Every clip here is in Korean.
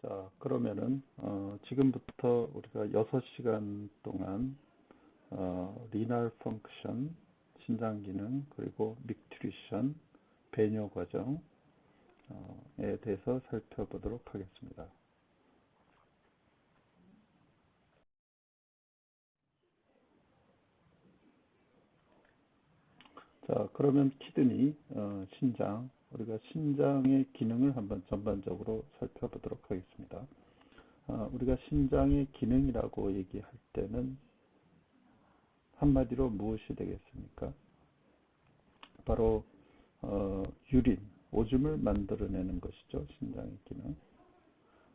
자, 그러면은 지금부터 우리가 6시간 동안 리날 펑크션, 신장 기능, 그리고 믹트리션, 배뇨 과정에 대해서 살펴보도록 하겠습니다. 자, 그러면 키드니, 신장, 우리가 신장의 기능을 한번 전반적으로 살펴보도록 하겠습니다. 우리가 신장의 기능이라고 얘기할 때는 한마디로 무엇이 되겠습니까? 바로 유린, 오줌을 만들어내는 것이죠. 신장의 기능.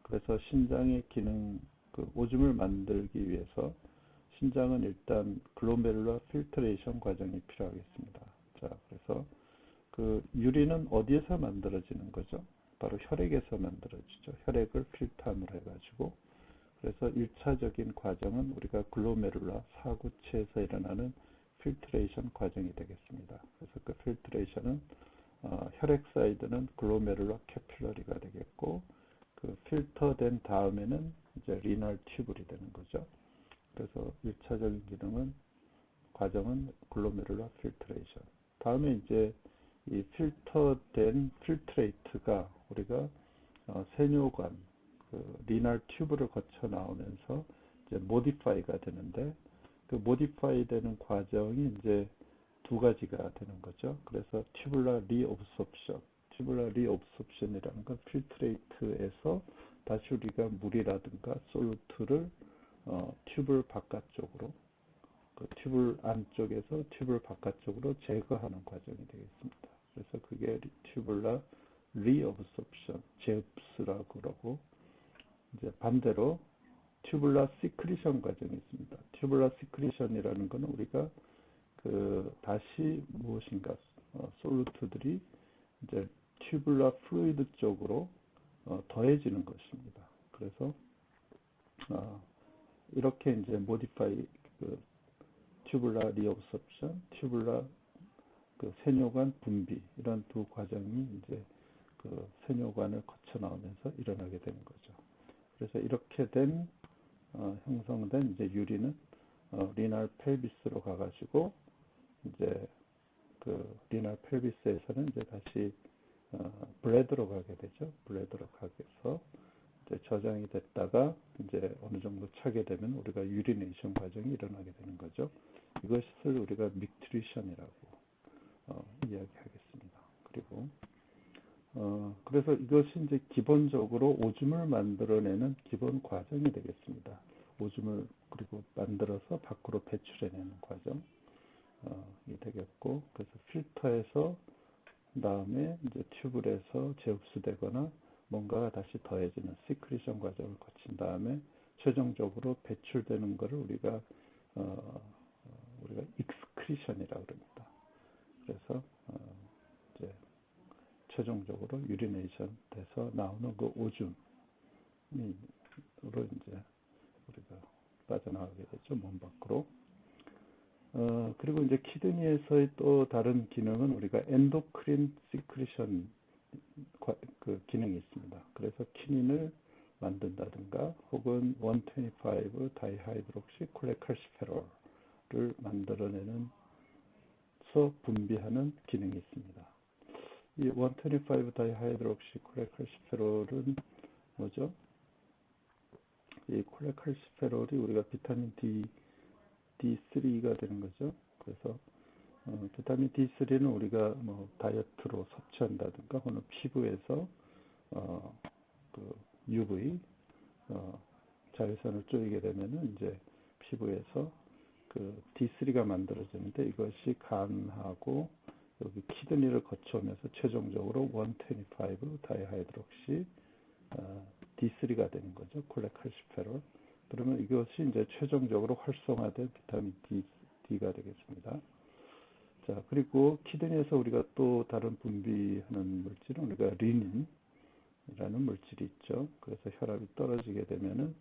그래서 신장의 기능, 오줌을 만들기 위해서 신장은 일단 글로메룰러 필터레이션 과정이 필요하겠습니다. 자, 그래서 그 유린은 어디에서 만들어지는 거죠? 바로 혈액에서 만들어지죠. 혈액을 필터함을 해가지고. 그래서 1차적인 과정은 우리가 글로메룰라 사구체에서 일어나는 필트레이션 과정이 되겠습니다. 그래서 그 필트레이션은 혈액 사이드는 글로메룰라 캐필러리가 되겠고, 그 필터된 다음에는 이제 리널 튜블이 되는 거죠. 그래서 1차적인 기능은 과정은 글로메룰라 필트레이션. 다음에 이제 이 필터된 필트레이트가 우리가 세뇨관, 리날 튜브를 거쳐 나오면서 이제 모디파이가 되는데, 그 모디파이 되는 과정이 이제 두 가지가 되는 거죠. 그래서 튜블라 리옵섭션, 튜블라 리옵섭션이라는 건 필트레이트에서 다시 우리가 물이라든가 솔루트를 튜블 바깥쪽으로, 그 튜블 안쪽에서 튜블 바깥쪽으로 제거하는 과정이 되겠습니다. 그래서 그게 튜블라 리옵섭션, 제흡수라고 그러고, 이제 반대로 튜블라 시크리션 과정이 있습니다. 튜블라 시크리션이라는 것은 우리가 다시 무엇인가 솔루트들이 이제 튜블라 플루이드 쪽으로 더해지는 것입니다. 그래서 이렇게 이제 모디파이 튜블라 리옵섭션, 튜블라 세뇨관 분비, 이런 두 과정이 이제 세뇨관을 거쳐 나오면서 일어나게 되는 거죠. 그래서 이렇게 된 형성된 이제 유리는 리날 펠비스로 가가지고 이제 리날 펠비스에서는 이제 다시 블레드로 가게 되죠. 블레드로 가게서 이제 저장이 됐다가 이제 어느 정도 차게 되면 우리가 유리네이션 과정이 일어나게 되는 거죠. 이것을 우리가 믹트리션이라고 이야기하겠습니다. 그리고 그래서 이것이 이제 기본적으로 오줌을 만들어내는 기본 과정이 되겠습니다. 오줌을 그리고 만들어서 밖으로 배출해내는 과정이 되겠고, 그래서 필터에서 다음에 이제 튜블에서 재흡수되거나 뭔가가 다시 더해지는 시크리션 과정을 거친 다음에 최종적으로 배출되는 것을 우리가 익스크리션이라고 합니다. 그래서 이제 최종적으로 유리네이션 돼서 나오는 그 오줌으로 이제 우리가 빠져나가게 되죠. 몸 밖으로. 그리고 이제 키드니에서의 또 다른 기능은 우리가 엔도크린 시크리션 기능이 있습니다. 그래서 키닌을 만든다든가 혹은 125 다이하이드록시 콜레칼시페롤을 만들어내는 분비하는 기능이 있습니다. 이 125 다이하이드록시 콜레칼시페롤은 뭐죠? 이 콜레칼시페롤이 우리가 비타민 D3가 되는 거죠. 그래서 비타민 D3는 우리가 뭐 다이어트로 섭취한다든가 혹은 피부에서 UV 자외선을 쬐게 되면은 이제 피부에서 D3가 만들어지는데, 이것이 간하고 여기 키드니를 거쳐오면서 최종적으로 125 다이하이드록시 D3가 되는 거죠. 콜레칼시페롤. 그러면 이것이 이제 최종적으로 활성화된 비타민 D가 되겠습니다. 자, 그리고 키드니에서 우리가 또 다른 분비하는 물질은 우리가 리닌이라는 물질이 있죠. 그래서 혈압이 떨어지게 되면은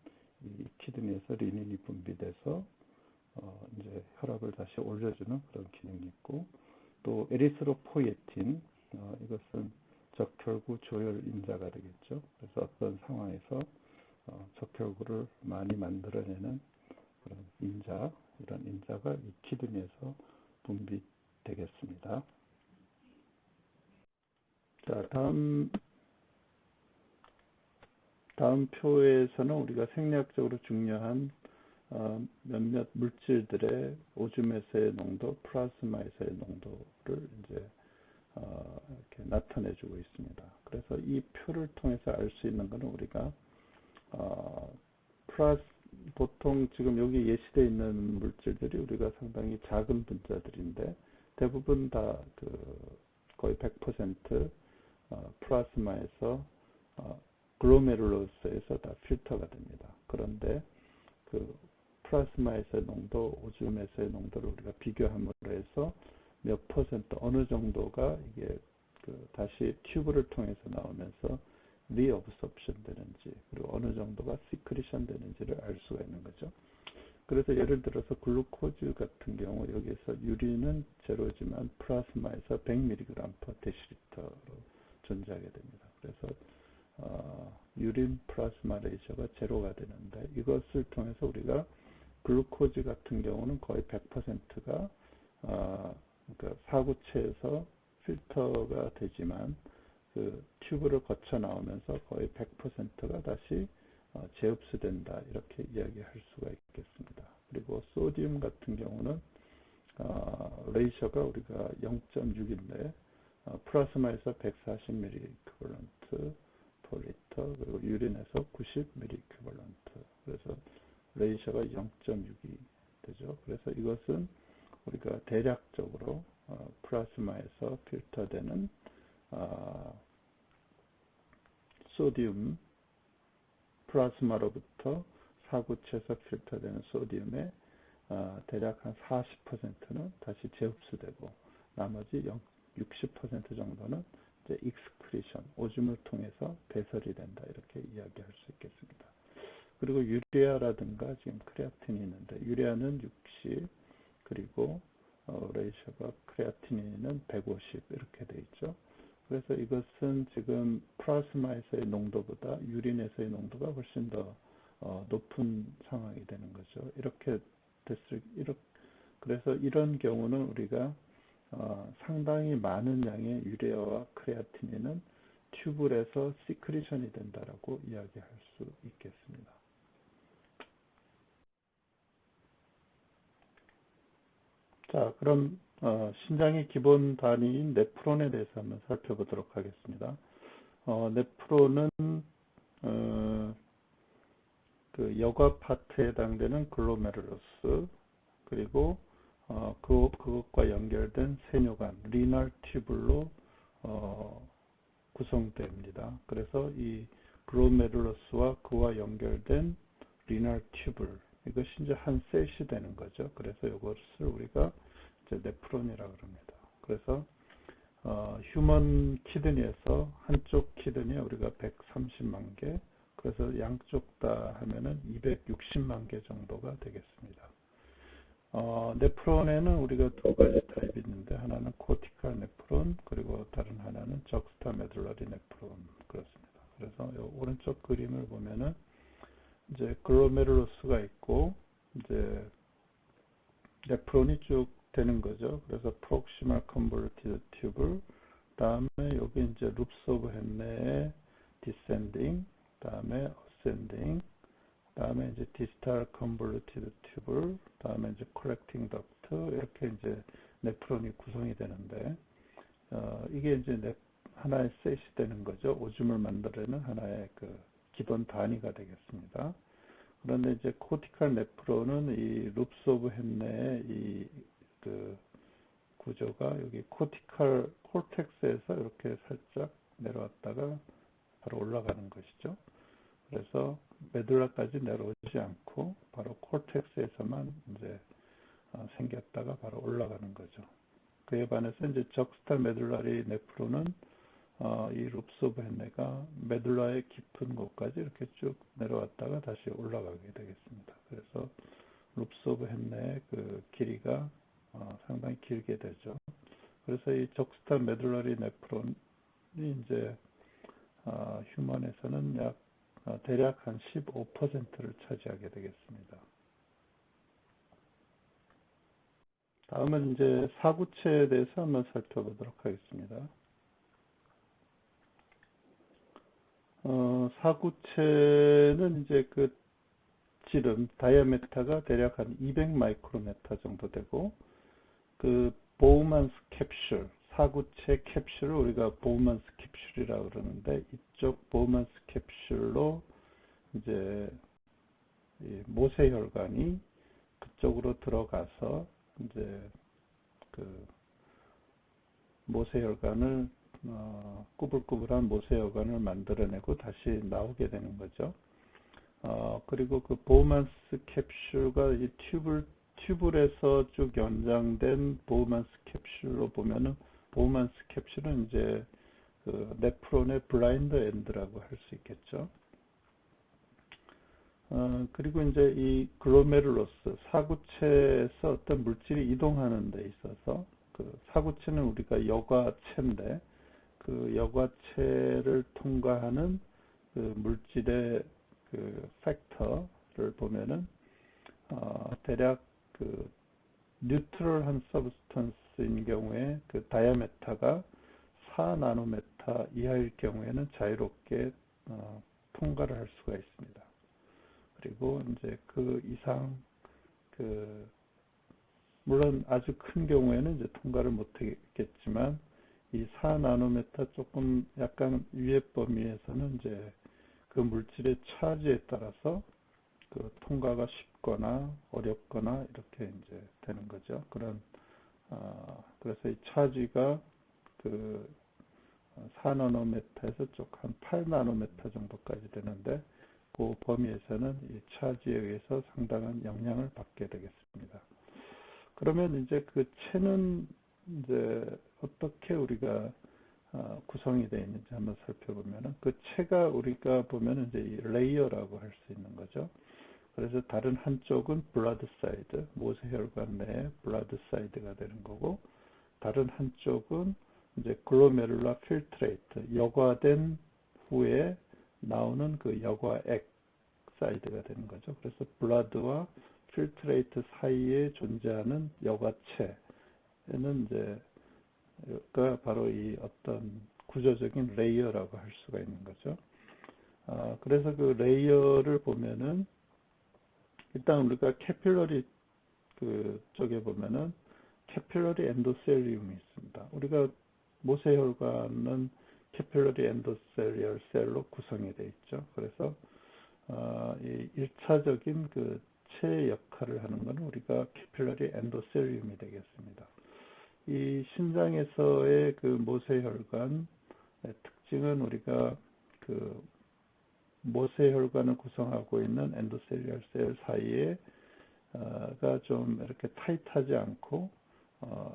이 키드니에서 리닌이 분비돼서 이제 혈압을 다시 올려주는 그런 기능이 있고, 또 에리스로포이에틴, 이것은 적혈구 조혈 인자가 되겠죠. 그래서 어떤 상황에서 적혈구를 많이 만들어내는 그런 인자, 이런 인자가 이 키드니에서 분비되겠습니다. 자, 다음 표에서는 우리가 생리학적으로 중요한 몇몇 물질들의 오줌에서의 농도, 플라즈마에서의 농도를 이제 이렇게 나타내주고 있습니다. 그래서 이 표를 통해서 알 수 있는 것은 우리가 보통 지금 여기 예시되어 있는 물질들이 우리가 상당히 작은 분자들인데 대부분 다 거의 100% 플라즈마에서 글로메룰러스에서 다 필터가 됩니다. 그런데 플라즈마에서의 농도, 오줌에서의 농도를 우리가 비교함으로 해서 몇 퍼센트, 어느 정도가 이게 다시 튜브를 통해서 나오면서 리어브sorption 되는지, 그리고 어느 정도가 시크리션 되는지를 알 수가 있는 거죠. 그래서 예를 들어서 글루코즈 같은 경우 여기서 유리는 제로지만 플라즈마에서 100mg/dl로 존재하게 됩니다. 그래서 유린 플라즈마 레이셔가 제로가 되는데 이것을 통해서 우리가 글루코즈 같은 경우는 거의 100%가 그러니까 사구체에서 필터가 되지만 튜브를 거쳐 나오면서 거의 100%가 다시 재흡수된다, 이렇게 이야기할 수가 있겠습니다. 그리고 소디움 같은 경우는 레이셔가 우리가 0.6인데 플라즈마에서 140ml 이퀴벌런트 per 리터, 그리고 유린에서 90ml 이퀴벌런트. 그래서 레이셔가 0.6이 되죠. 그래서 이것은 우리가 대략적으로 플라즈마에서 필터되는 소디움, 플라즈마로부터 사구체에서 필터되는 소디움의 대략 한 40%는 다시 재흡수되고 나머지 60% 정도는 이제 익스크리션, 오줌을 통해서 배설이 된다, 이렇게 이야기할 수 있겠습니다. 그리고 유레아라든가 지금 크레아틴이 있는데 유레아는 60, 그리고 레이셔가 크레아티닌은 150 이렇게 돼 있죠. 그래서 이것은 지금 플라즈마에서의 농도보다 유린에서의 농도가 훨씬 더 높은 상황이 되는 거죠. 그래서 이런 경우는 우리가 상당히 많은 양의 유레아와 크레아티닌은 튜블에서 시크리션이 된다라고 이야기할 수 있겠습니다. 자, 그럼 신장의 기본 단위인 네프론에 대해서 한번 살펴보도록 하겠습니다. 네프론은 여과 파트에 해당되는 글로메룰러스, 그리고 그것과 연결된 세뇨관, 리널 튜블로 구성됩니다. 그래서 이 글로메룰러스와 그와 연결된 리널 튜블, 이것이 이제 한 셋이 되는 거죠. 그래서 이것을 우리가 이제 네프론이라고 합니다. 그래서 휴먼 키드니에서 한쪽 키드니에 우리가 130만 개, 그래서 양쪽 다 하면은 260만 개 정도가 되겠습니다. 네프론에는 우리가 두 가지 타입이 있는데 하나는 코티칼 네프론, 그리고 다른 하나는 적스타 메둘라리 네프론, 그렇습니다. 그래서 이 오른쪽 그림을 보면은 이제 글로메룰러스가 있고 이제 네프론이 쭉 되는 거죠. 그래서 프록시말 컨볼루티드 튜블, 다음에 여기 이제 룹스 오브 헨네의 디센딩, 다음에 어센딩, 다음에 이제 디스탈 컨볼루티드 튜블, 다음에 이제 컬렉팅 덕트, 이렇게 이제 네프론이 구성이 되는데 이게 이제 하나의 셋이 되는 거죠. 오줌을 만들어내는 하나의 기본 단위가 되겠습니다. 그런데 이제 코티칼 네프론은 이 룹스 오브 헨네의 이 구조가 여기 코티칼 콜텍스에서 이렇게 살짝 내려왔다가 바로 올라가는 것이죠. 그래서 메둘라까지 내려오지 않고 바로 콜텍스에서만 이제 생겼다가 바로 올라가는 거죠. 그에 반해서 이제 적스타 메둘라리 네프론은 이 룹스 오브 헨네가 메둘라의 깊은 곳까지 이렇게 쭉 내려왔다가 다시 올라가게 되겠습니다. 그래서 룹스 오브 헨네의 길이가 상당히 길게 되죠. 그래서 이 적스타 메둘라리 네프론은 이제 휴먼에서는 대략 한 15%를 차지하게 되겠습니다. 다음은 이제 사구체에 대해서 한번 살펴보도록 하겠습니다. 사구체는 이제 그 지름, 다이아메타가 대략 한 200 마이크로메타 정도 되고, 그 보우만스 캡슐, 사구체 캡슐을 우리가 보우만스 캡슐이라고 그러는데, 이쪽 보우만스 캡슐로 이제 이 모세혈관이 그쪽으로 들어가서 이제 그 모세혈관을 꾸불꾸불한 모세혈관을 만들어내고 다시 나오게 되는 거죠. 그리고 그 보우만스 캡슐과 이 튜블에서 쭉 연장된 보우만스 캡슐로 보면은, 보우만스 캡슐은 이제 그 네프론의 블라인드 엔드라고 할 수 있겠죠. 그리고 이제 이 글로메룰러스, 사구체에서 어떤 물질이 이동하는 데 있어서, 그 사구체는 우리가 여과체인데, 그 여과체를 통과하는 그 물질의 그 팩터를 보면은, 대략 그 뉴트럴한 서브스턴스인 경우에 그 다이아메타가 4나노메타 이하일 경우에는 자유롭게 통과를 할 수가 있습니다. 그리고 이제 그 이상 물론 아주 큰 경우에는 이제 통과를 못하겠지만, 이 4나노메타 조금 약간 위의 범위에서는 이제 그 물질의 차지에 따라서 그 통과가 쉽거나 어렵거나 이렇게 이제 되는 거죠. 그래서 이 차지가 그 4나노메타에서 쭉 한 8나노메타 정도까지 되는데, 그 범위에서는 이 차지에 의해서 상당한 영향을 받게 되겠습니다. 그러면 이제 그 체는 이제 어떻게 우리가 구성이 되어 있는지 한번 살펴보면은, 그 체가 우리가 보면은 이제 이 레이어라고 할 수 있는 거죠. 그래서 다른 한쪽은 블러드 사이드, 모세혈관 내에 블러드 사이드가 되는 거고, 다른 한쪽은 이제 글로메룰라 필트레이트, 여과된 후에 나오는 그 여과액 사이드가 되는 거죠. 그래서 블러드와 필트레이트 사이에 존재하는 여과체는 이제 가 바로 이 어떤 구조적인 레이어라고 할 수가 있는 거죠. 그래서 그 레이어를 보면은, 일단 우리가 캐필러리 그 쪽에 보면은 캐필러리 엔도셀리움이 있습니다. 우리가 모세혈관은 캐필러리 엔도셀리얼 셀로 구성이 되어 있죠. 그래서 이 1차적인 그 체 역할을 하는 것은 우리가 캐필러리 엔도셀리움이 되겠습니다. 이 신장에서의 그 모세혈관의 특징은, 우리가 그 모세혈관을 구성하고 있는 엔도셀리얼 셀 사이에 가 좀 이렇게 타이트하지 않고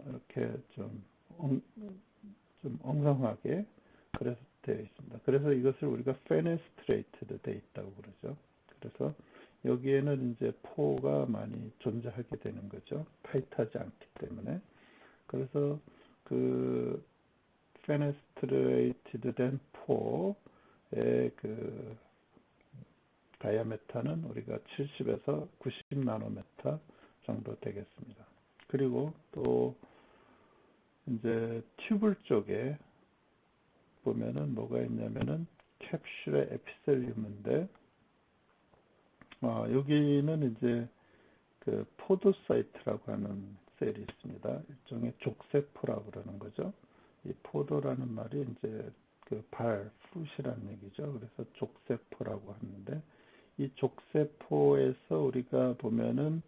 이렇게 좀 엉성하게 그래서 되어 있습니다. 그래서 이것을 우리가 페네스트레이트드 되어 있다고 그러죠. 그래서 여기에는 이제 포가 많이 존재하게 되는 거죠. 타이트하지 않기 때문에. 그래서 그 페네스트레이티드 된 포의 그 다이아메타는 우리가 70에서 90 나노메타 정도 되겠습니다. 그리고 또 이제 튜블 쪽에 보면은 뭐가 있냐면은 캡슐의 에피셀리움인데, 여기는 이제 그 포도사이트라고 하는 셀이 있습니다. 일종의 족쇄포라고 그러는 거죠. 이 포도라는 말이 이제 그 풋이라는 얘기죠. 그래서 족쇄포라고 하는데, 이 족쇄포에서 우리가 보면은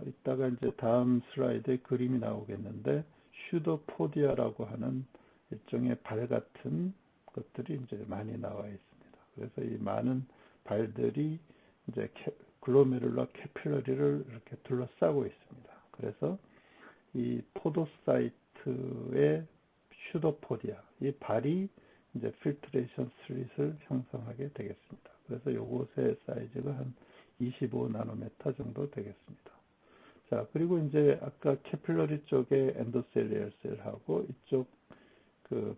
이따가 이제 다음 슬라이드에 그림이 나오겠는데, 슈도포디아라고 하는 일종의 발 같은 것들이 이제 많이 나와 있습니다. 그래서 이 많은 발들이 이제 글로메룰라 캐필러리를 이렇게 둘러싸고 있습니다. 그래서 이 포도사이트의 슈도포디아, 이 발이 이제 필트레이션 슬릿을 형성하게 되겠습니다. 그래서 요것의 사이즈가 한 25 나노메타 정도 되겠습니다. 자, 그리고 이제 아까 캐필러리 쪽에 엔도셀리얼 셀하고 이쪽 그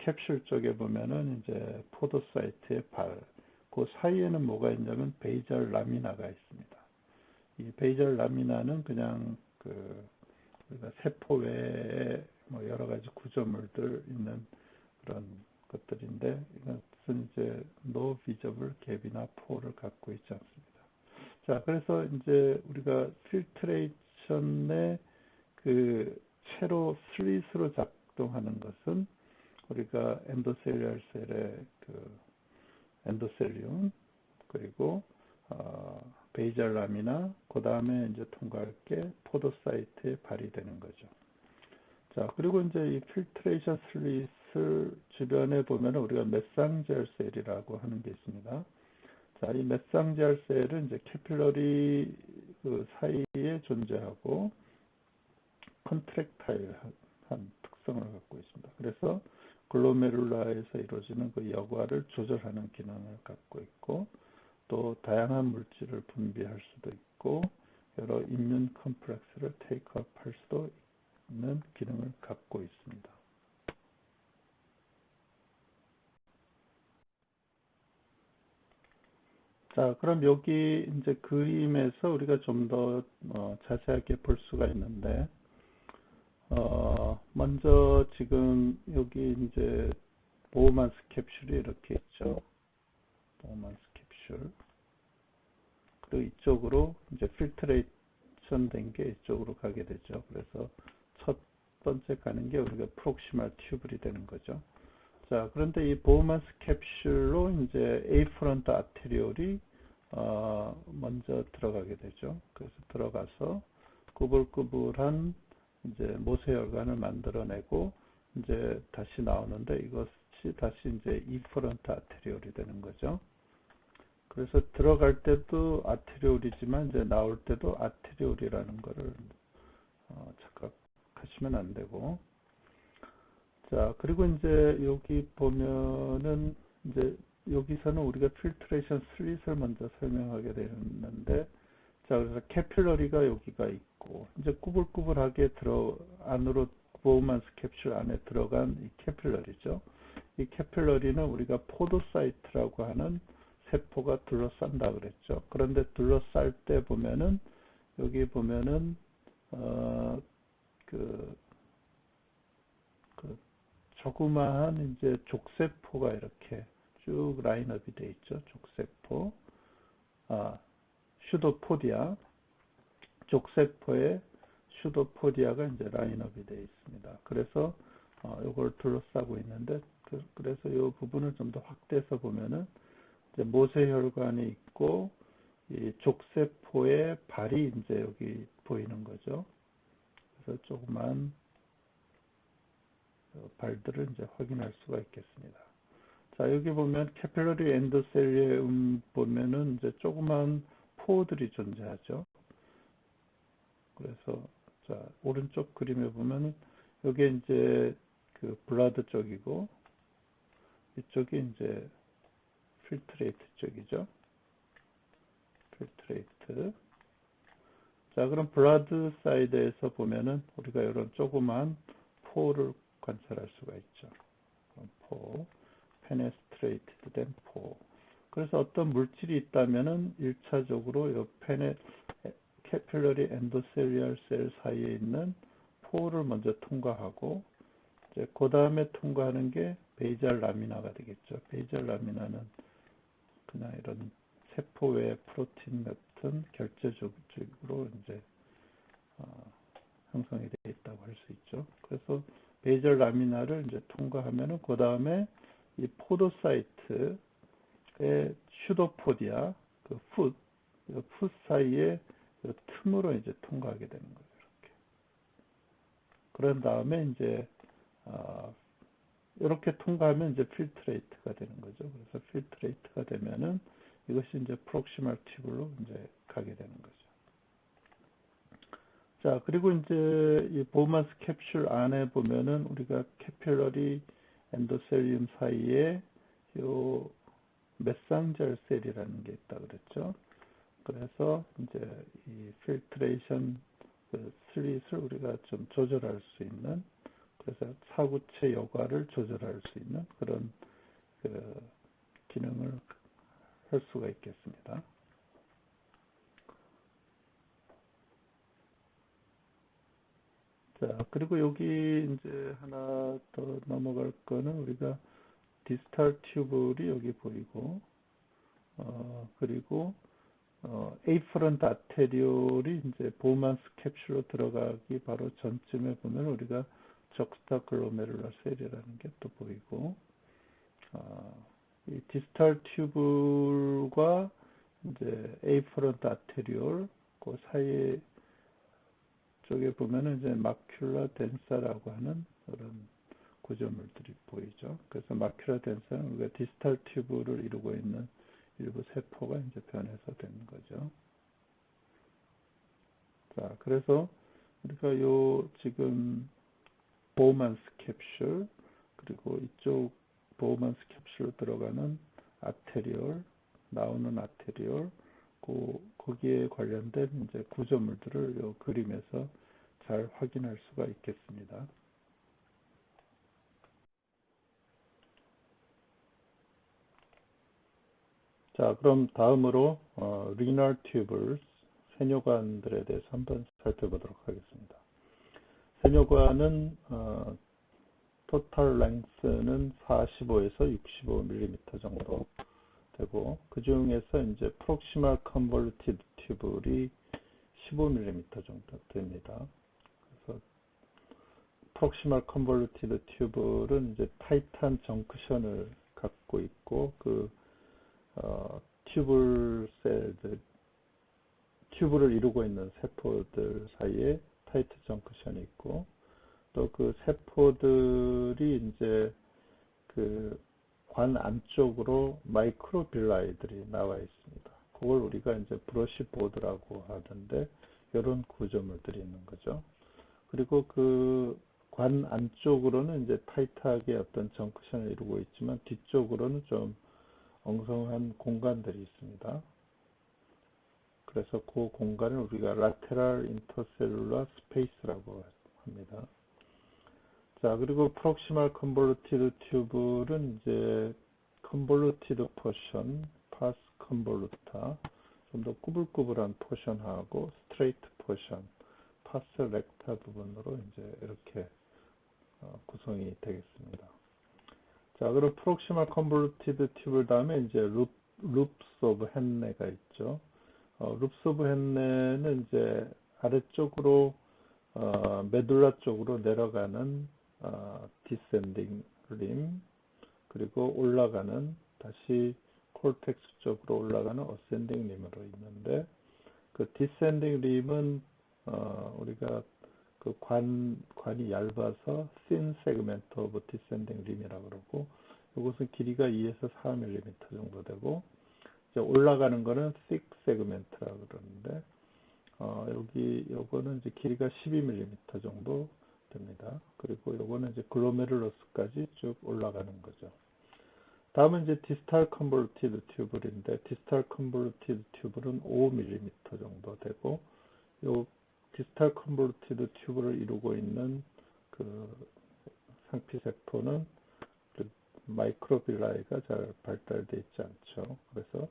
캡슐 쪽에 보면은 이제 포도사이트의 발, 그 사이에는 뭐가 있냐면 베이잘 라미나가 있습니다. 이 베이잘 라미나는 그냥 우리가 세포 외에 뭐 여러 가지 구조물들 있는 그런 것들인데, 이것은 이제 no visible gap이나 포를 갖고 있지 않습니다. 자, 그래서 이제 우리가 필트레이션의 채로 슬릿으로 작동하는 것은 우리가 엔도셀리얼 셀의 엔도셀리움, 그리고 베이잘 라미나, 그 다음에 이제 통과할 게 포도사이트에 발휘되는 거죠. 자, 그리고 이제 이 필트레이션 슬릿을 주변에 보면 우리가 메상젤 셀이라고 하는 게 있습니다. 자, 이 메상젤 셀은 이제 캐필러리 사이에 존재하고 컨트랙타일한 특성을 갖고 있습니다. 그래서 글로메룰라에서 이루어지는 그 여과를 조절하는 기능을 갖고 있고, 또 다양한 물질을 분비할 수도 있고, 여러 임윤 컴플렉스를 테이크업 할 수도 있는 기능을 갖고 있습니다. 자, 그럼 여기 이제 그림에서 우리가 좀 더 자세하게 볼 수가 있는데, 먼저 지금 여기 이제 보호만스 캡슐이 이렇게 있죠. 보호만스 캡슐. 그리고 이쪽으로 이제 필트레이션 된 게 이쪽으로 가게 되죠. 그래서 첫 번째 가는 게 우리가 프록시말 튜블이 되는 거죠. 자, 그런데 이 보호만스 캡슐로 이제 에이프런트 아테리올이 먼저 들어가게 되죠. 그래서 들어가서 꾸불꾸불한 이제 모세혈관을 만들어내고 이제 다시 나오는데, 이것이 다시 이제 이퍼런트 아테리올이 되는 거죠. 그래서 들어갈 때도 아테리올이지만 이제 나올 때도 아테리올이라는 거를 착각하시면 안 되고, 자, 그리고 이제 여기 보면은 이제 여기서는 우리가 필트레이션 슬릿을 먼저 설명하게 되는데, 자, 그래서 캐필러리가 여기가 있고, 이제 꾸불꾸불하게 안으로 보호만스 캡슐 안에 들어간 이 캐필러리죠. 이 캐필러리는 우리가 포도사이트라고 하는 세포가 둘러싼다 그랬죠. 그런데 둘러쌀 때 보면은 여기 보면은 그 조그마한 이제 족쇄포가 이렇게 쭉 라인업이 돼 있죠. 족쇄포, 슈도포디아, 족쇄포에 슈도포디아가 이제 라인업이 되어 있습니다. 그래서 이걸 둘러싸고 있는데, 그래서 이 부분을 좀 더 확대해서 보면은 이제 모세혈관이 있고, 이 족쇄포의 발이 이제 여기 보이는 거죠. 그래서 조그만 발들을 이제 확인할 수가 있겠습니다. 자, 여기 보면 캐필러리 엔도셀리움 보면은 이제 조그만 포들이 존재하죠. 그래서 자, 오른쪽 그림에 보면 여기 이제 블라드 쪽이고, 이쪽이 이제 필트레이트 쪽이죠. 필트레이트. 자, 그럼 블라드 사이드에서 보면은 우리가 이런 조그만 포를 관찰할 수가 있죠. 포, 페네스트레이트 된 포. 그래서 어떤 물질이 있다면은 1차적으로 이 캐필러리 엔도셀리얼 셀 사이에 있는 포를 먼저 통과하고, 이제 그 다음에 통과하는 게 베이잘 라미나가 되겠죠. 베이잘 라미나는 그냥 이런 세포 외 프로틴 같은 결제 조직으로 이제 형성이 되어 있다고 할 수 있죠. 그래서 베이잘 라미나를 이제 통과하면은 그 다음에 이 포도사이트의 슈도포디아, 풋 사이에 틈으로 이제 통과하게 되는 거예요. 이렇게. 그런 다음에 이제 이렇게 통과하면 이제 필트레이트가 되는 거죠. 그래서 필트레이트가 되면은 이것이 이제 프록시말 튜브로 이제 가게 되는 거죠. 자, 그리고 이제 이 보호만스 캡슐 안에 보면은 우리가 캐필러리 엔도셀리움 사이에 요 메상젤 셀이라는 게 있다 그랬죠. 그래서 이제 이 필트레이션 슬릿을 우리가 좀 조절할 수 있는 그래서 사구체 여과를 조절할 수 있는 그런 그 기능을 할 수가 있겠습니다. 자, 그리고 여기 이제 하나 더 넘어갈 거는 우리가 디스탈 튜블이 여기 보이고, 그리고 에이퍼런트 아테리올이 이제 보만스 캡슐로 들어가기 바로 전쯤에 보면 우리가 적스타 글로메룰라 셀이라는 게 또 보이고, 이 디스탈 튜블과 이제 에이퍼런트 아테리올 그 사이 쪽에 보면은 이제 마큘라 덴사라고 하는 그런 구조물들이 보이죠. 그래서 마큘라 덴사는 우리가 디스탈 튜브를 이루고 있는 일부 세포가 이제 변해서 되는 거죠. 자, 그래서 우리가 요 지금 보만스 캡슐 그리고 이쪽 보만스 캡슐로 들어가는 아테리올, 나오는 아테리올, 거기에 관련된 이제 구조물들을 요 그림에서 잘 확인할 수가 있겠습니다. 자, 그럼 다음으로 renal tubules, 세뇨관들에 대해서 한번 살펴보도록 하겠습니다. 세뇨관은 토탈 랭스는 45에서 65mm 정도 되고, 그 중에서 이제 proximal convoluted tubule이 15mm 정도 됩니다. 그래서 proximal convoluted tubule은 이제 타이트한 정크션을 갖고 있고, 튜블 셀들, 튜브를 이루고 있는 세포들 사이에 타이트 정크션이 있고, 또 그 세포들이 이제 그 관 안쪽으로 마이크로빌라이들이 나와 있습니다. 그걸 우리가 이제 브러쉬 보드라고 하는데, 이런 구조물들이 있는 거죠. 그리고 그 관 안쪽으로는 이제 타이트하게 어떤 정크션을 이루고 있지만, 뒤쪽으로는 좀 엉성한 공간들이 있습니다. 그래서 그 공간을 우리가 lateral intercellular space라고 합니다. 자, 그리고 proximal convoluted tubule은 이제 convoluted portion, pars convoluta, 좀 더 꾸불꾸불한 포션하고 straight portion, pars recta 부분으로 이제 이렇게 구성이 되겠습니다. 자, 그리고 proximal convoluted tubule 다음에 이제 loops of Henne가 있죠. loops of Henne는 이제 아래쪽으로 메둘라 쪽으로 내려가는 descending limb, 그리고 올라가는 다시 콜텍스 쪽으로 올라가는 ascending limb으로 있는데, 그 descending limb은 우리가 그 관이 얇아서 thin segment of descending limb이라고 그러고, 이것은 길이가 2에서 4mm 정도 되고, 이제 올라가는 거는 thick segment라고 그러는데, 요거는 이제 길이가 12mm 정도 됩니다. 그리고 요거는 이제 글로메룰러스까지 쭉 올라가는 거죠. 다음은 이제 distal convoluted tubule인데, distal convoluted tubule은 5mm 정도 되고, 요 distal convoluted tubule을 이루고 있는 그 상피세포는 마이크로빌라이가 잘 발달되어 있지 않죠. 그래서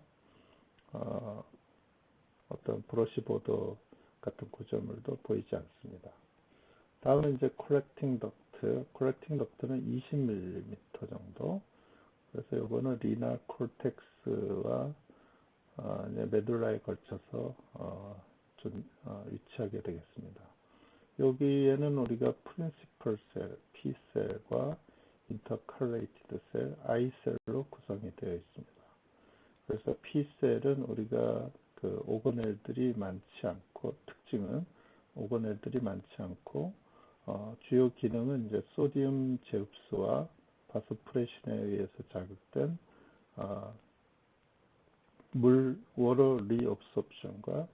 어떤 브러쉬보드 같은 구조물도 보이지 않습니다. 다음은 이제 collecting duct. collecting duct는 20mm 정도. 그래서 이거는 리나 콜텍스와 메둘라에 걸쳐서 위치하게 되겠습니다. 여기에는 우리가 프린시플 셀, P셀과 인터칼레이티드 셀, I셀로 구성이 되어 있습니다. 그래서 P셀은 우리가 그 오거넬들이 많지 않고, 특징은 오거넬들이 많지 않고, 주요 기능은 이제 소디움 제흡수와 바소프레신에 의해서 자극된 물 워터 리업소프션과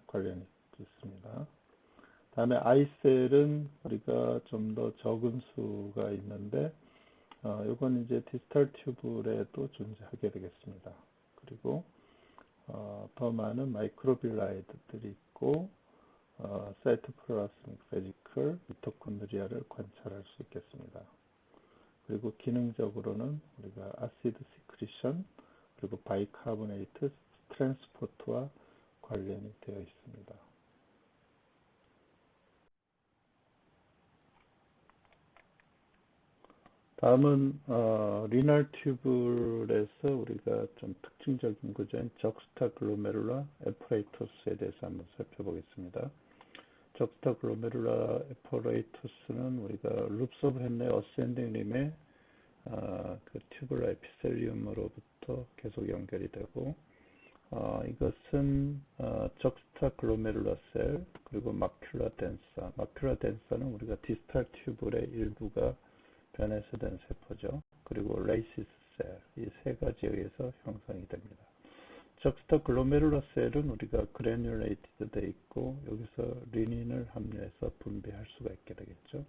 관련이 있습니다. 다음에 I셀은 우리가 좀 더 적은 수가 있는데, 이건 이제 디스탈 튜브에도 존재하게 되겠습니다. 그리고 더 많은 마이크로빌라이드들이 있고, 사이토플라스믹 베지클 걸 미토콘드리아를 관찰할 수 있겠습니다. 그리고 기능적으로는 우리가 아시드 시크리션 그리고 바이카보네이트 트랜스포트와 관련이 되어 있습니다. 다음은 리널 튜블에서 우리가 좀 특징적인 구조인 적스타글로메룰라 에퍼레이토스에 대해서 한번 살펴보겠습니다. 적스타글로메룰라 에퍼레이토스는 우리가 룹스 오브 헨네 어센딩 림의 그 튜블라 에피셀리움으로부터 계속 연결이 되고 이것은 적스타글로메룰라 셀 그리고 마큘라 덴사는 우리가 디스탈 튜블의 일부가 변해서 된 세포죠. 그리고 레이시스 셀, 이 세 가지에 의해서 형성이 됩니다. 적스타글로메룰라 셀은 우리가 그래듈레이티드 돼 있고 여기서 리닌을 함유해서 분비할 수가 있게 되겠죠.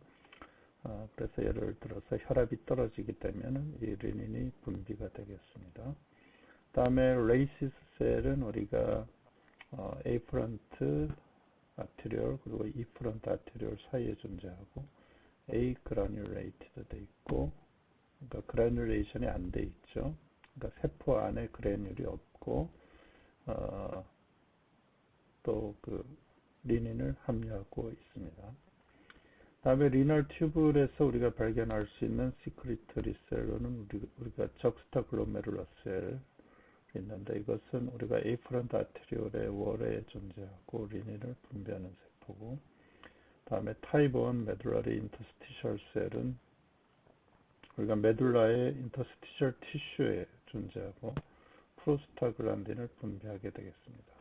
그래서 예를 들어서 혈압이 떨어지게 되면 이 리닌이 분비가 되겠습니다. 다음에 레이시스 셀은 우리가 A프런트 아티리올 그리고 E프런트 아티리올 사이에 존재하고 A 그라듈레이티드 돼 있고 그러니까 그라듈레이션이 안 돼 있죠. 그러니까 세포 안에 그래듈이 없고 또 그 리닌을 함유하고 있습니다. 다음에 리널 튜블에서 우리가 발견할 수 있는 시크리터리 셀로는 우리가 적스타글로메룰라 셀 있는데 이것은 우리가 에이프런트 아티리올의 월에 존재하고 리닌을 분비하는 세포고 다음에 타입 1 메듈라리 인터스티셜 셀은 우리가 메듈라의 인터스티셜 티슈에 존재하고 프로스타글란딘을 분비하게 되겠습니다.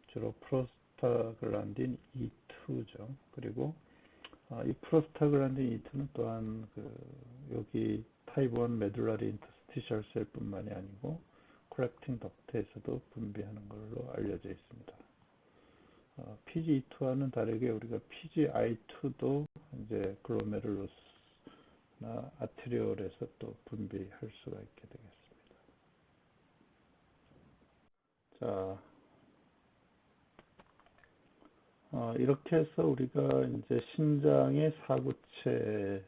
주로 프로스타글란딘 E2죠. 그리고 이 프로스타글란딘 E2는 또한 여기 타입 1 메듈라리 인터스티셜 셀뿐만이 아니고 콜렉팅 덕트에서도 분비하는 걸로 알려져 있습니다. PGE2와는 다르게 우리가 PGI2도 이제 글로메룰러스나 아트리올에서 또 분비할 수가 있게 되겠습니다. 자, 이렇게 해서 우리가 이제 신장의 사구체하고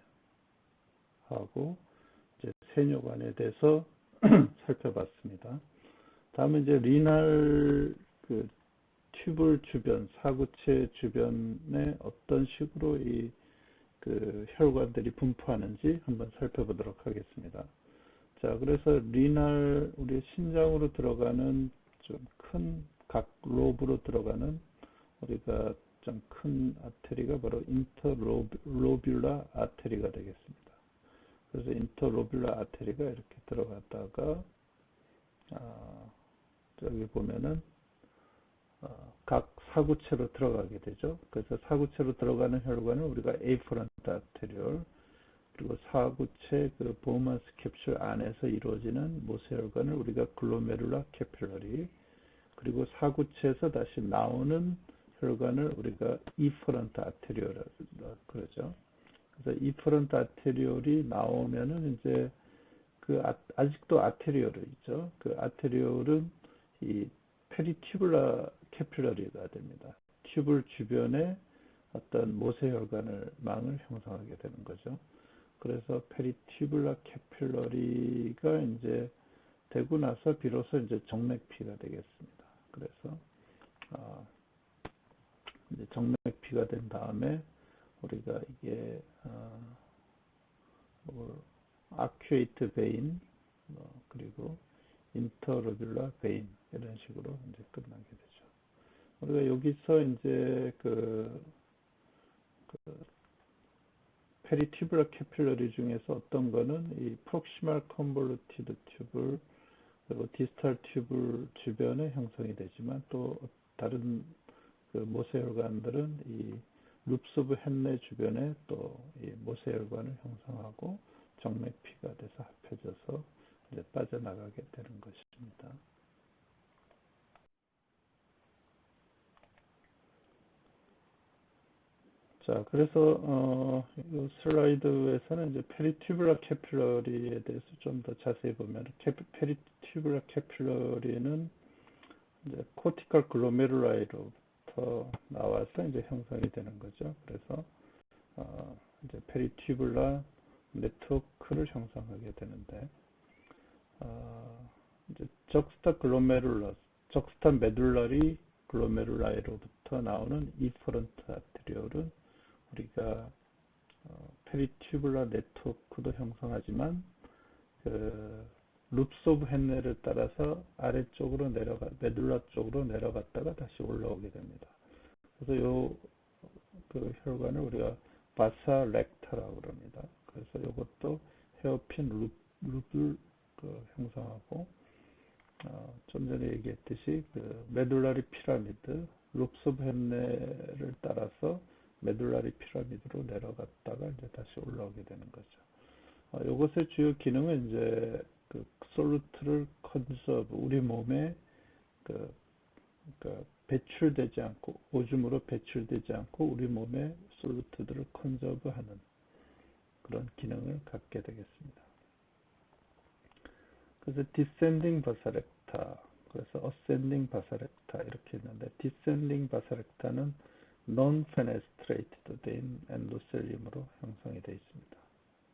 이제 세뇨관에 대해서 살펴봤습니다. 다음은 이제 리날 튜블 주변, 사구체 주변에 어떤 식으로 이 혈관들이 분포하는지 한번 살펴보도록 하겠습니다. 자, 그래서 리날, 우리 신장으로 들어가는 좀 큰 각 로브로 들어가는 우리가 좀 큰 아테리가 바로 인터로뷸라 아테리가 되겠습니다. 그래서 인터로뷸라 아테리가 이렇게 들어갔다가 여기 보면은 각 사구체로 들어가게 되죠. 그래서 사구체로 들어가는 혈관을 우리가 에이프런트 아테리올 그리고 사구체 보우만스 캡슐 안에서 이루어지는 모세혈관을 우리가 글로메룰라 캐필러리 그리고 사구체에서 다시 나오는 혈관을 우리가 이퍼런트 아테리올이라고 그러죠. 그래서 이퍼런트 아테리올이 나오면은 이제 아직도 아테리올이 있죠. 그 아테리올은 이 페리튜블라 캐필러리가 됩니다. 튜블 주변에 어떤 모세혈관을 망을 형성하게 되는 거죠. 그래서 페리튜블라 캐필러리가 이제 되고 나서 비로소 이제 정맥피가 되겠습니다. 그래서 이제 정맥피가 된 다음에 우리가 이게 아큐에이트 베인 그리고 인터로뷸라 베인 이런 식으로 이제 끝나게 되죠. 우리가 여기서 이제 페리튜블라 캐필러리 중에서 어떤 거는 이 프록시말 컨볼루티드 튜블 그리고 디스탈 튜블 주변에 형성이 되지만 또 다른 모세혈관들은 이 룹스 오브 헨네 주변에 또 이 모세혈관을 형성하고 정맥피가 돼서 합해져서 이제 빠져나가게 되는 것입니다. 자, 그래서 이 슬라이드에서는 이제 페리튜블라 캐필러리에 대해서 좀 더 자세히 보면 페리튜블라 캐필러리는 이제 코티컬 글로메룰라이로부터 나와서 이제 형성이 되는 거죠. 그래서 이제 페리튜블라 네트워크를 형성하게 되는데, 이제 적스타 메둘라리 글로메룰라이로부터 나오는 이퍼런트 아트리올은 우리가 페리튜블라 네트워크도 형성하지만 그 룹스 오브 헨넬을 따라서 아래쪽으로 메둘라 쪽으로 내려갔다가 다시 올라오게 됩니다. 그래서 그 혈관을 우리가 바사 렉타라고 그럽니다. 그래서 이것도 헤어핀 룹을 형성하고, 좀 전에 얘기했듯이 그 메둘라리 피라미드, 룹스 오브 헨넬을 따라서 메둘라리 피라미드로 내려갔다가 이제 다시 올라오게 되는 거죠. 이것의 주요 기능은 이제 그 솔루트를 컨서브, 우리 몸에 그 배출되지 않고, 오줌으로 배출되지 않고 우리 몸의 솔루트들을 컨서브하는 그런 기능을 갖게 되겠습니다. 그래서 디센딩 바사렉타, 그래서 어센딩 바사렉타 이렇게 있는데, 디센딩 바사렉타는 non fenestrated 된 엔도셀륨으로 형성이 되어 있습니다.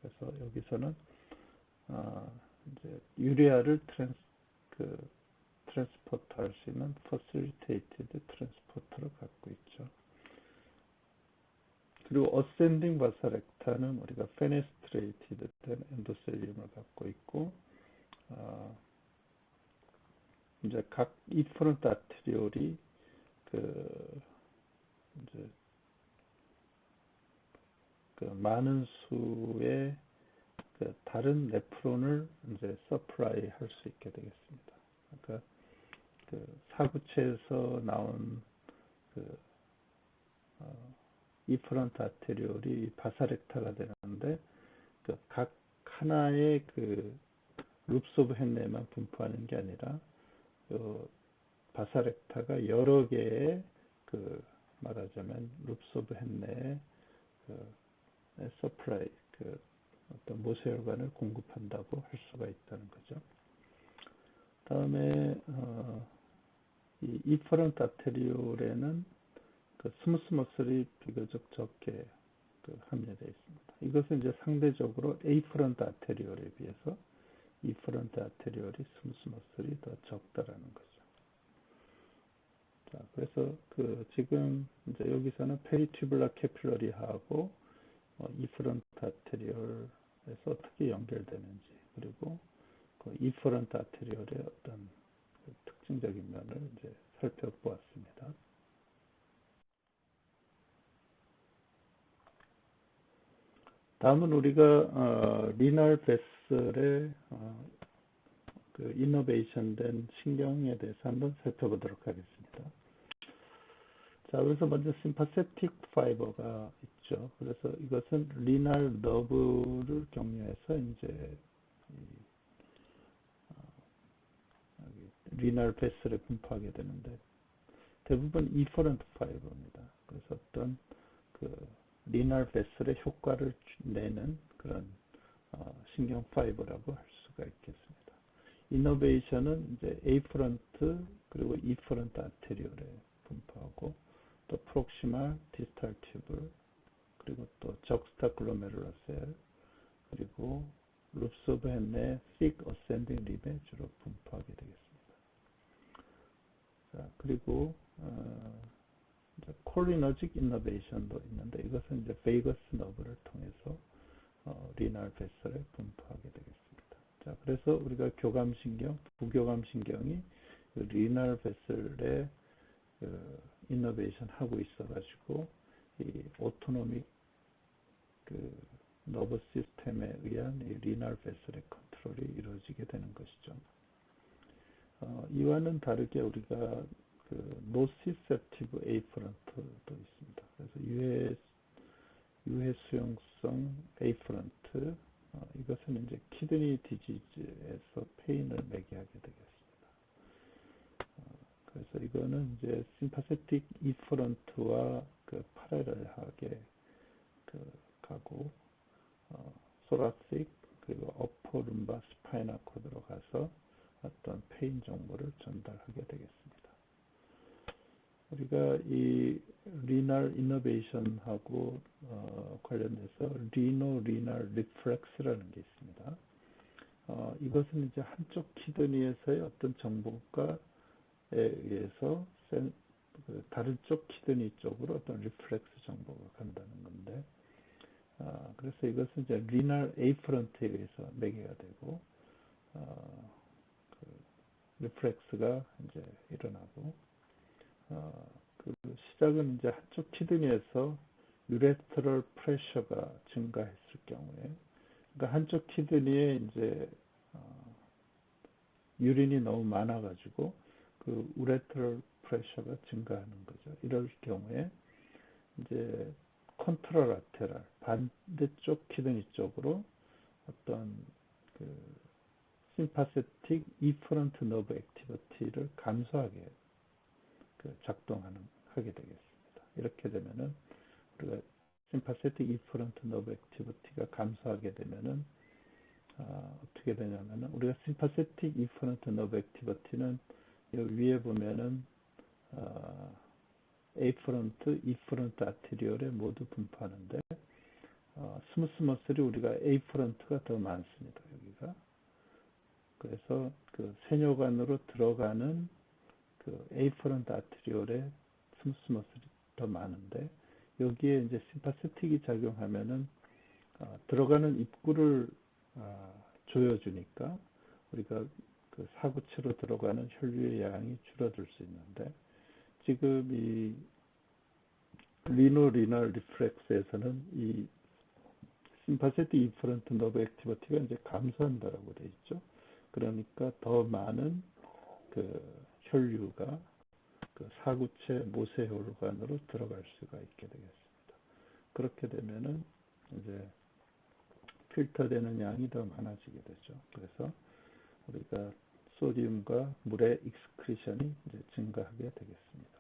그래서 여기서는 이제 유리아를 트랜스포트 할 수 있는 facilitated 트랜스포터를 갖고 있죠. 그리고 어센딩 바사렉타는 우리가 fenestrated 된 엔도셀륨을 갖고 있고, 이제 각 이퍼런트 아트리올이 이제 많은 수의 다른 네프론을 이제 서플라이 할 수 있게 되겠습니다. 그러니까 사구체에서 나온 이퍼런트 아테리올이 바사렉타가 되는데, 각 하나의 룹스 오브 헨넬만 분포하는 게 아니라 바사렉타가 여러 개의 말하자면 룹스 오브 헨넬의 서플라이, 어떤 모세혈관을 공급한다고 할 수가 있다는 거죠. 다음에 이 이퍼런트 아테리올에는 스무스 머슬이 비교적 적게 함유되어 있습니다. 이것은 이제 상대적으로 에이퍼런트 아테리올에 비해서 이퍼런트 아테리올이 스무스 머슬이 더 적다라는 거죠. 자, 그래서 지금 이제 여기서는 페리튜블라 캐필러리하고 이퍼런트 아테리올에서 어떻게 연결되는지, 그리고 이퍼런트 아테리올의 어떤 특징적인 면을 이제 살펴보았습니다. 다음은 우리가 리날 베슬의 이노베이션 된 신경에 대해서 한번 살펴보도록 하겠습니다. 자, 그래서 먼저 심파세틱 파이버가 있죠. 그래서 이것은 리날 너브를 경유해서 이제 리날 베슬에 분포하게 되는데, 대부분 이퍼런트 파이버입니다. 그래서 어떤 리날 베슬의 효과를 내는 그런 신경 파이버라고 할 수가 있겠습니다. 이노베이션은 이제 에이퍼런트 그리고 이퍼런트 아테리올에 분포하고, 또 프록시말 디스탈 튜블, 그리고 또 적스타 글로메룰라 셀, 그리고 룹스 오브 헨넬 thick ascending 립에 주로 분포하게 되겠습니다. 자, 그리고 콜리너직 이노베이션도 있는데, 이것은 이제 베이거스 너브를 통해서 리날 베슬에 분포하게 되겠습니다. 자, 그래서 우리가 교감신경, 부교감신경이 리날 베슬에 이노베이션 하고 있어가지고 이 오토노믹 너브 시스템에 의한 이 리날 베슬의 컨트롤이 이루어지게 되는 것이죠. 이와는 다르게 우리가 노시셉티브 에이퍼런트도 있습니다. 그래서 유해 수용성 에이퍼런트, 이것은 이제 키드니 디지즈에서 페인을 매개하게 되겠습니다. 그래서 이거는 이제 심파세틱 이퍼런트와 파레럴하게 가고, 소라식 그리고 어퍼 룸바 스파이널 코드로 가서 어떤 페인 정보를 전달하게 되겠습니다. 우리가 이 리날 이노베이션하고 관련돼서 리노리날 리플렉스라는 게 있습니다. 이것은 이제 한쪽 키드니에서의 어떤 정보가에 의해서 다른 쪽 키드니 쪽으로 어떤 리플렉스 정보가 간다는 건데, 그래서 이것은 이제 리날 에이프런트에 의해서 매개가 되고, 그 리플렉스가 이제 일어나고, 그 시작은 이제 한쪽 키드니에서 유레트럴 프레셔가 증가했을 경우에, 그러니까 한쪽 키드니에 이제 유린이 너무 많아가지고 그 우레트럴 프레셔가 증가하는 거죠. 이럴 경우에 이제 컨트라라테랄 반대쪽 키드니 쪽으로 어떤 그 심파세틱 이퍼런트 너브 액티비티를 감소하게 하게 되겠습니다. 이렇게 되면은 우리가 심파세틱 이퍼런트 너브 액티비티가 감소하게 되면은 어떻게 되냐면은 우리가 심파세틱 이퍼런트 너브 액티비티는 위에 보면은 A프런트, E프런트 아테리올에 모두 분포하는데 스무스 머슬이 우리가 A프런트가 더 많습니다. 여기가. 그래서 그 세뇨관으로 들어가는 그 A프런트 아테리올에 스무스 머슬이 더 많은데 여기에 이제 심파세틱이 작용하면은 들어가는 입구를 조여주니까 우리가 그 사구체로 들어가는 혈류의 양이 줄어들 수 있는데 지금 이 리노리널 리플렉스에서는 이 심파세틱 이퍼런트 너브 액티비티가 이제 감소한다라고 되어 있죠. 그러니까 더 많은 그 혈류가 그 사구체 모세혈관으로 들어갈 수가 있게 되겠습니다. 그렇게 되면은 이제 필터되는 양이 더 많아지게 되죠. 그래서 우리가 소디움과 물의 익스크리션이 이제 증가하게 되겠습니다.